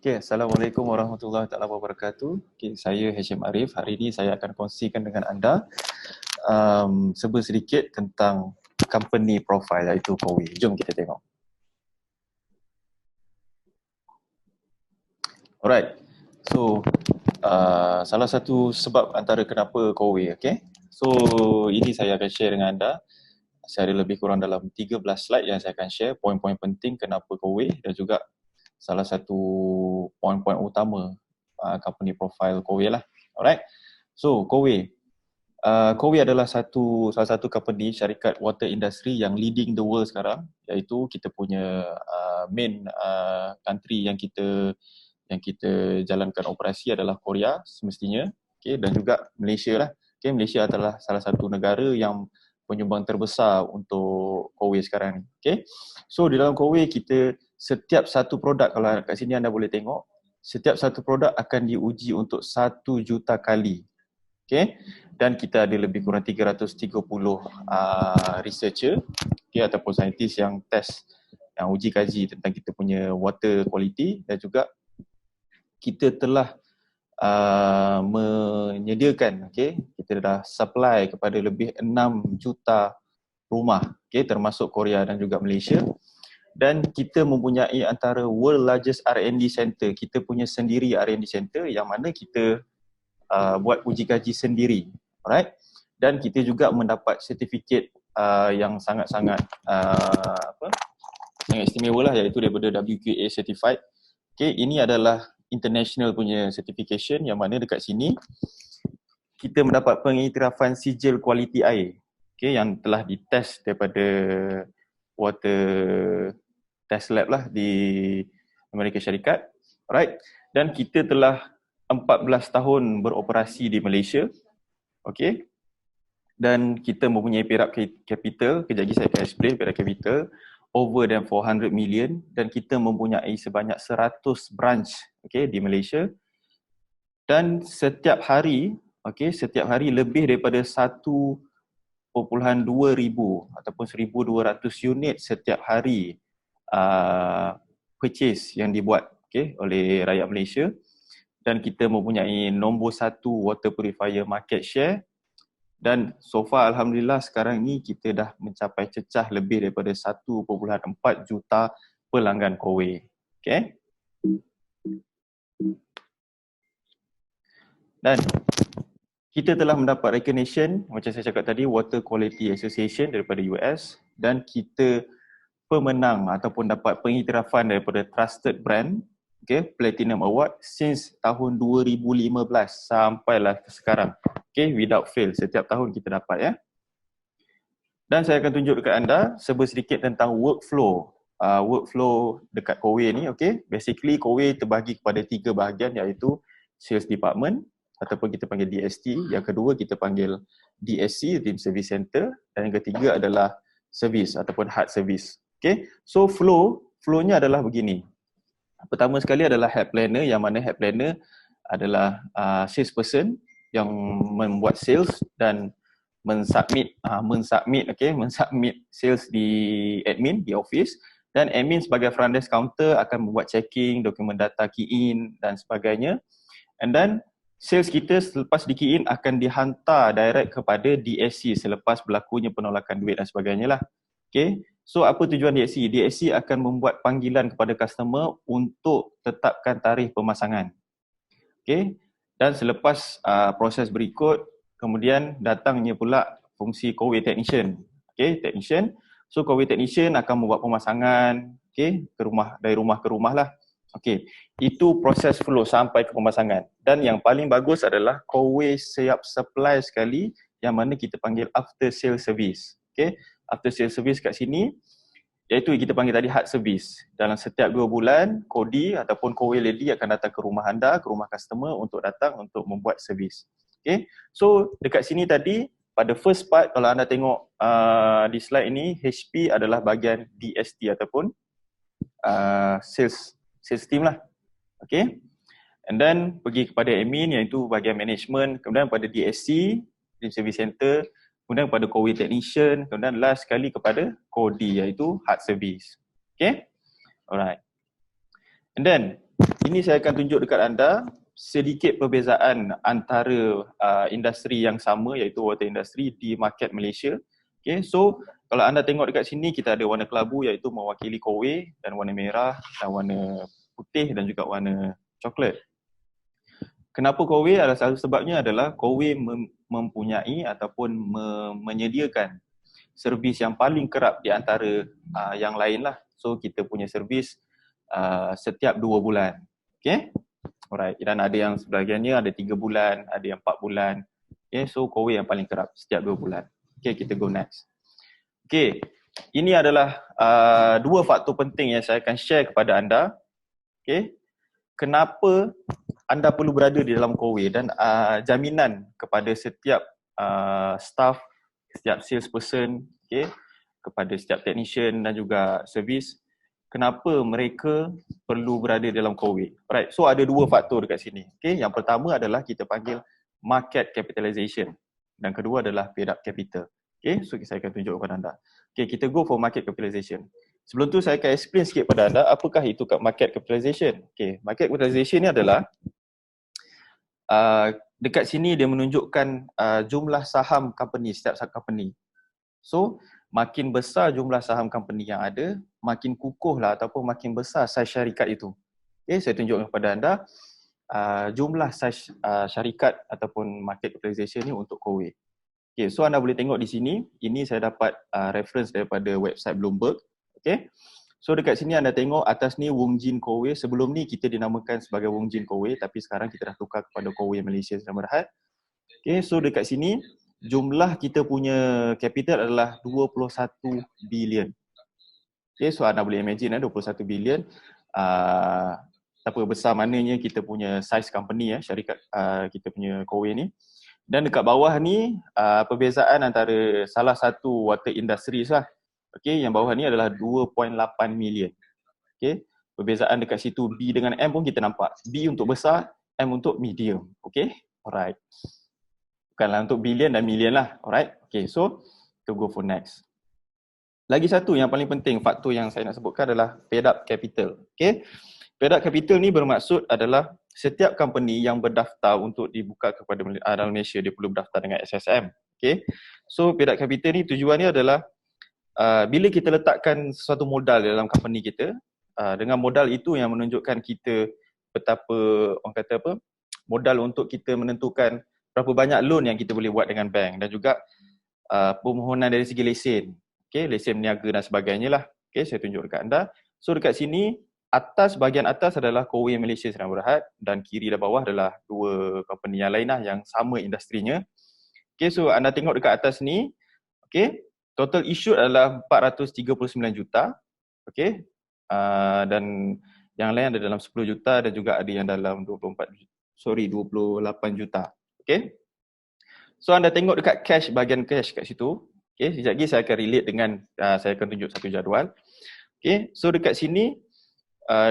Okay, Assalamualaikum warahmatullahi taala wabarakatuh. Okay, saya Hashim Arif. Hari ini saya akan kongsikan dengan anda sedikit tentang company profile iaitu Kowe. Jom kita tengok. Alright. So, salah satu sebab antara kenapa Kowe, okay? So, ini saya akan share dengan anda. Saya ada lebih kurang dalam 13 slide yang saya akan share poin-poin penting kenapa Kowe dan juga salah satu poin-poin utama company profile Kowe lah. Alright. So, Kowe. Kowe adalah salah satu company syarikat water industry yang leading the world sekarang, iaitu kita punya main country yang kita jalankan operasi adalah Korea semestinya, okay, dan juga Malaysia lah. Okay, Malaysia adalah salah satu negara yang penyumbang terbesar untuk Kowe sekarang ni. Okay. So di dalam Kowe kita setiap satu produk, kalau kat sini anda boleh tengok, setiap satu produk akan diuji untuk 1 juta kali. Okay. Dan kita ada lebih kurang 330 researcher, okay, ataupun saintis yang test, yang uji kaji tentang kita punya water quality, dan juga kita telah menyediakan, okay, kita dah supply kepada lebih 6 juta rumah, okay, termasuk Korea dan juga Malaysia. Dan kita mempunyai antara world largest R&D center. Kita punya sendiri R&D center yang mana kita buat uji kaji sendiri. Alright. Dan kita juga mendapat sertifikat yang sangat-sangat sangat istimewa lah, iaitu daripada WQA certified. Okay, ini adalah international punya certification yang mana dekat sini kita mendapat pengiktirafan sijil kualiti air, okay, yang telah ditest daripada water test lab lah di Amerika Syarikat. Alright. Dan kita telah 14 tahun beroperasi di Malaysia. Okay. Dan kita mempunyai perak capital, kejap lagi saya akan explain perak capital, over than 400 million, dan kita mempunyai sebanyak 100 branch, okay, di Malaysia. Dan setiap hari lebih daripada 1.2 ribu ataupun 1,200 unit setiap hari purchase yang dibuat, okay, oleh rakyat Malaysia. Dan kita mempunyai nombor 1 water purifier market share. Dan so far Alhamdulillah sekarang ni kita dah mencapai cecah lebih daripada 1.4 juta pelanggan Kowe. Okay. Dan kita telah mendapat recognition, macam saya cakap tadi, Water Quality Association daripada US, dan kita pemenang ataupun dapat pengiktirafan daripada Trusted Brand, okay, Platinum Award since tahun 2015 sampailah ke sekarang. Okay, without fail, setiap tahun kita dapat, ya. Dan saya akan tunjuk dekat anda sedikit tentang workflow. Workflow dekat Kowe ni, okay. Basically Kowe terbahagi kepada 3 bahagian, iaitu Sales Department ataupun kita panggil DST. Yang kedua kita panggil DSC, Team Service Center. Dan yang ketiga adalah Service ataupun Hard Service. Okay. So flow-nya adalah begini. Pertama sekali adalah Head Planner, yang mana Head Planner adalah salesperson yang membuat sales dan mensubmit sales di admin, di office. Dan admin sebagai front desk counter akan membuat checking, dokumen data key in dan sebagainya. And then sales kita selepas di key in akan dihantar direct kepada DSC selepas berlakunya penolakan duit dan sebagainya lah. Okay. So apa tujuan DSC? DSC akan membuat panggilan kepada customer untuk tetapkan tarikh pemasangan. Okay. Dan selepas proses berikut, kemudian datangnya pula fungsi Kowe Technician. Okay, Technician. So Kowe Technician akan membuat pemasangan, okay, dari rumah ke rumah lah. Okay, itu proses flow sampai ke pemasangan. Dan yang paling bagus adalah Kowe siap supply sekali, yang mana kita panggil after sale service. Okay, after sale service kat sini, iaitu kita panggil tadi hard service. Dalam setiap 2 bulan, Kodi ataupun Kowe Lady akan datang ke rumah anda, ke rumah customer untuk datang untuk membuat servis. Okay. So dekat sini tadi, pada first part kalau anda tengok di slide ini, HP adalah bahagian DST ataupun sales team lah. Okay. And then pergi kepada admin, iaitu bahagian management, kemudian pada DSC, Team Service Center, kemudian kepada Kowe Technician, kemudian last sekali kepada Kodi, iaitu Hard Service. Okay. Alright. And then Ini saya akan tunjuk dekat anda sedikit perbezaan antara industri yang sama iaitu water industry di market Malaysia. Okay, so kalau anda tengok dekat sini kita ada warna kelabu iaitu mewakili Kowe dan warna merah dan warna putih dan juga warna coklat. Kenapa Kowe? Ada satu sebabnya adalah Kowe mempunyai ataupun menyediakan servis yang paling kerap di antara yang lain lah. So kita punya servis setiap 2 bulan. Okay? Alright. Dan ada yang sebahagiannya ada 3 bulan, ada yang 4 bulan. Okay, so Kowe yang paling kerap setiap 2 bulan. Okay, kita go next. Okay, ini adalah 2 faktor penting yang saya akan share kepada anda. Okay, kenapa anda perlu berada di dalam Kowe dan jaminan kepada setiap staff, setiap salesperson, okay, kepada setiap technician dan juga servis, kenapa mereka perlu berada dalam Kowe. Right, so ada 2 faktor dekat sini. Okay, yang pertama adalah kita panggil market capitalization dan kedua adalah paid up capital. Okay, so saya akan tunjuk kepada anda. Okay, kita go for market capitalization. Sebelum tu saya akan explain sikit pada anda apakah itu market capitalization. Okay, market capitalization ni adalah dekat sini dia menunjukkan jumlah saham company, setiap company. So, makin besar jumlah saham company yang ada, makin kukuh lah ataupun makin besar saiz syarikat itu. Okay, saya tunjukkan kepada anda jumlah saiz syarikat ataupun market capitalization ni untuk Kowe. Okay, so anda boleh tengok di sini, ini saya dapat reference daripada website Bloomberg. Okay, so dekat sini anda tengok atas ni Wong Jin Kowe. Sebelum ni kita dinamakan sebagai Wong Jin Kowe, tapi sekarang kita dah tukar kepada Kowe Malaysia Sdn Bhd. Okay, so dekat sini jumlah kita punya capital adalah 21 bilion. Okay, so anda boleh imagine 21 bilion. Apa besar mananya kita punya size company syarikat kita punya Kowe ni. Dan dekat bawah ni perbezaan antara salah satu water industries lah. Okay, yang bawah ni adalah 2.8 million. Okay, perbezaan dekat situ B dengan M pun kita nampak. B untuk besar, M untuk medium. Okay, alright. Bukanlah untuk billion dan million lah. Alright, okay, so to go for next. Lagi satu yang paling penting, faktor yang saya nak sebutkan adalah paid up capital. Okay, paid up capital ni bermaksud adalah setiap company yang berdaftar untuk dibuka kepada dalam Malaysia, dia perlu berdaftar dengan SSM. Okay, so paid up capital ni tujuannya adalah bila kita letakkan sesuatu modal dalam company kita, dengan modal itu yang menunjukkan kita betapa, orang kata apa, modal untuk kita menentukan berapa banyak loan yang kita boleh buat dengan bank dan juga permohonan dari segi lesen. Okay, lesen berniaga dan sebagainya lah. Okay, saya tunjuk dekat anda. So dekat sini, bahagian atas adalah Kowe Malaysia Sdn Bhd dan kiri dan bawah adalah 2 company yang lain lah yang sama industrinya. Okay, so anda tengok dekat atas ni, okay, total issued adalah 439 juta. Okay, dan yang lain ada dalam 10 juta dan juga ada yang dalam 28 juta. Okay, so anda tengok dekat cash, bahagian cash kat situ. Okay, sekejap lagi saya akan relate dengan, saya akan tunjuk satu jadual. Okay, so dekat sini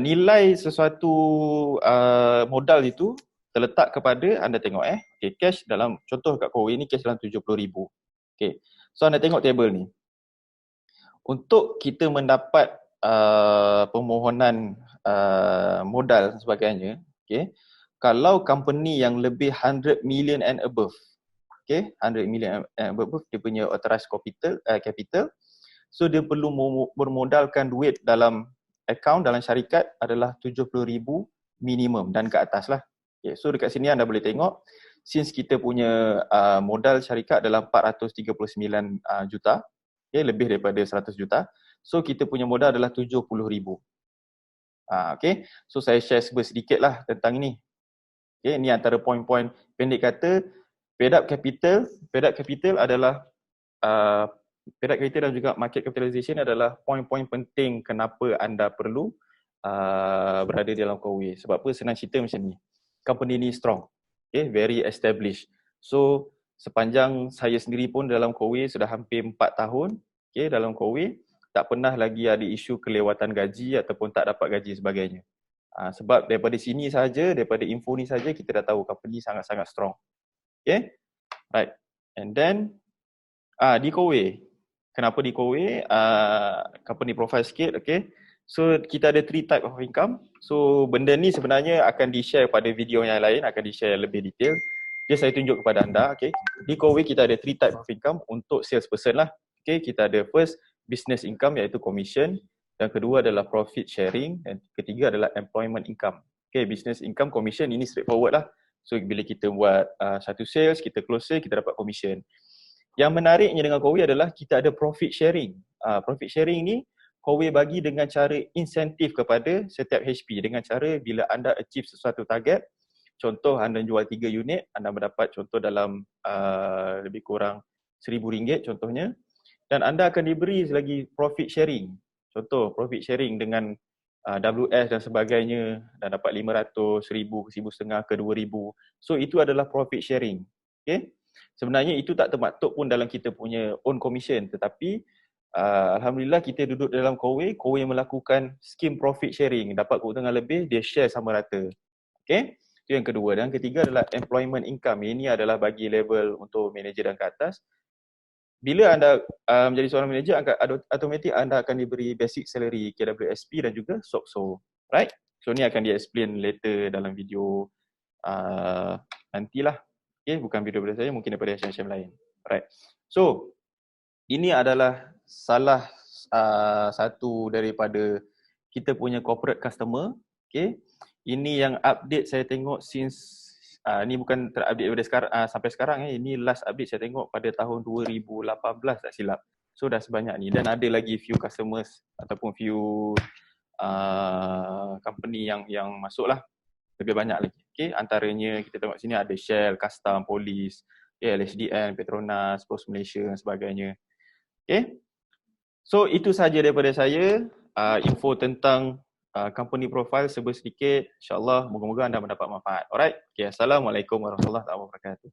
nilai sesuatu modal itu terletak kepada, anda tengok okay, cash dalam, contoh kat Kowe ni cash dalam 70,000. Okay, so anda tengok table ni. Untuk kita mendapat permohonan modal dan sebagainya, okay, kalau company yang lebih 100 million and above, okay, 100 million and above, dia punya authorized capital, so dia perlu bermodalkan duit dalam account, dalam syarikat adalah 70,000 minimum dan ke atas lah. Okay, so dekat sini anda boleh tengok, since kita punya modal syarikat adalah 439 juta, okay, lebih daripada 100 juta, so kita punya modal adalah 70,000. Okay, so saya share sedikit lah tentang ini. Okay, ini antara poin-poin pendek kata, paid up capital adalah paid up capital dan juga market capitalization adalah poin-poin penting kenapa anda perlu berada di dalam Kowe. Sebab apa? Senang cerita macam ni. Company ni strong. Okay, very established. So, sepanjang saya sendiri pun dalam Kowe sudah hampir 4 tahun, okay, dalam Kowe, tak pernah lagi ada isu kelewatan gaji ataupun tak dapat gaji sebagainya. Sebab daripada sini saja, daripada info ni saja kita dah tahu company sangat-sangat strong. Okay, right. And then di Kowe, kenapa di Kowe? Company profile sikit, okay. So kita ada 3 type of income. So benda ni sebenarnya akan di-share pada video yang lain, akan di-share lebih detail. Just saya tunjuk kepada anda, okay. Di Coway kita ada 3 type of income untuk salesperson lah. Okay, kita ada first business income iaitu commission, dan kedua adalah profit sharing, dan ketiga adalah employment income. Okay, business income, commission ini straightforward lah. So bila kita buat satu sales, kita close sale, kita dapat commission. Yang menariknya dengan Coway adalah kita ada profit sharing. Profit sharing ni Coway bagi dengan cara insentif kepada setiap HP, dengan cara bila anda achieve sesuatu target, contoh anda jual 3 unit, anda mendapat contoh dalam lebih kurang RM1,000 contohnya, dan anda akan diberi lagi profit sharing. Contoh profit sharing dengan WS dan sebagainya, dan dapat 500, 1000, 1,500 ke 2,000. So itu adalah profit sharing. Okay? Sebenarnya itu tak termaktub pun dalam kita punya own commission, tetapi Alhamdulillah kita duduk dalam Coway melakukan skim profit sharing, dapat keuntungan lebih, dia share sama rata. Okay? Itu yang kedua. Dan ketiga adalah employment income. Ini adalah bagi level untuk manager dan ke atas. Bila anda menjadi seorang manager, automatik anda akan diberi basic salary KWSP dan juga SOCSO. Right? So ni akan di-explain later dalam video nantilah. Okay, bukan video daripada saya, mungkin daripada HM lain. Right. So, ini adalah salah satu daripada kita punya corporate customer. Okay. Ini yang update saya tengok since, ni bukan terupdate daripada sekarang, sampai sekarang. Ini last update saya tengok pada tahun 2018 tak silap. So dah sebanyak ni, dan ada lagi few customers ataupun few company yang masuk lah. Lebih banyak lagi. Okay, antaranya kita tengok sini ada Shell, Custom, Police, LHDN, Petronas, Post Malaysia dan sebagainya. Okay. So itu sahaja daripada saya. Info tentang company profile sedikit. InsyaAllah moga-moga anda mendapat manfaat. Alright. Okay, Assalamualaikum warahmatullahi wabarakatuh.